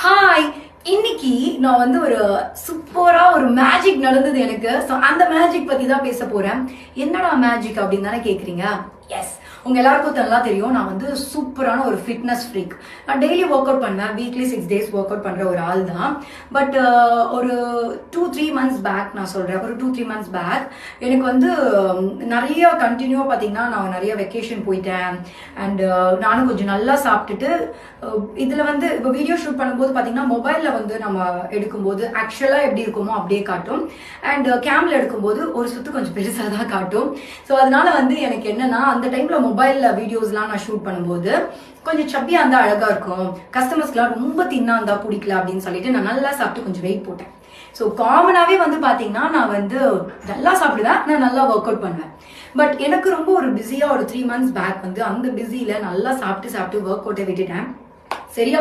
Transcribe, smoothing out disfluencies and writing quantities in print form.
Hi, இன்னைக்கு நான் வந்து ஒரு சூப்பரா ஒரு மேஜிக் நடந்தது எனக்கு. ஸோ அந்த மேஜிக் பத்தி தான் பேச போறேன். என்னடா மேஜிக் அப்படின்னு தானே கேக்குறீங்க? எஸ், உங்க எல்லாருக்கும் நல்லா தெரியும், நான் வந்து சூப்பரான ஒரு ஃபிட்னஸ் ஃப்ரீக். நான் டெய்லி ஒர்க் அவுட் பண்ணேன், வீக்லி 6 days ஒர்க் அவுட் பண்ற ஒரு ஆள் தான். பட் ஒரு 2-3 months பேக் நான் சொல்றேன், ஒரு 2-3 months பேக் எனக்கு வந்து நிறைய கண்டினியூவா பாத்தீங்கன்னா நான் நிறைய வெக்கேஷன் போயிட்டேன். அண்ட் நானும் கொஞ்சம் நல்லா சாப்பிட்டுட்டு இதுல வந்து இப்போ வீடியோ ஷூட் பண்ணும்போது பாத்தீங்கன்னா மொபைல்ல வந்து நம்ம எடுக்கும்போது ஆக்சுவலா எப்படி இருக்குமோ அப்படியே காட்டும். அண்ட் கேம்ல எடுக்கும்போது ஒரு சுத்து கொஞ்சம் பெருசா தான் காட்டும். ஸோ அதனால வந்து எனக்கு என்னன்னா, அந்த டைம்ல மொபைல்ல வீடியோஸ்லாம் நான் ஷூட் பண்ணும்போது கொஞ்சம் சப்பியா இருந்தா அழகா இருக்கும், கஸ்டமர்ஸ்க்குலாம் ரொம்ப தின்னா இருந்தா பிடிக்கல அப்படின்னு சொல்லிட்டு நான் நல்லா சாப்பிட்டு கொஞ்சம் வெயிட் போட்டேன். ஸோ காமனாவே வந்து பாத்தீங்கன்னா நான் வந்து நல்லா சாப்பிடுவேன், நான் நல்லா ஒர்க் அவுட் பண்ணுவேன். பட் எனக்கு ரொம்ப ஒரு பிஸியா ஒரு 3 months பேக் வந்து அந்த பிஸியில நல்லா சாப்பிட்டு ஒர்க் அவுட்டை விட்டுட்டேன். சரியா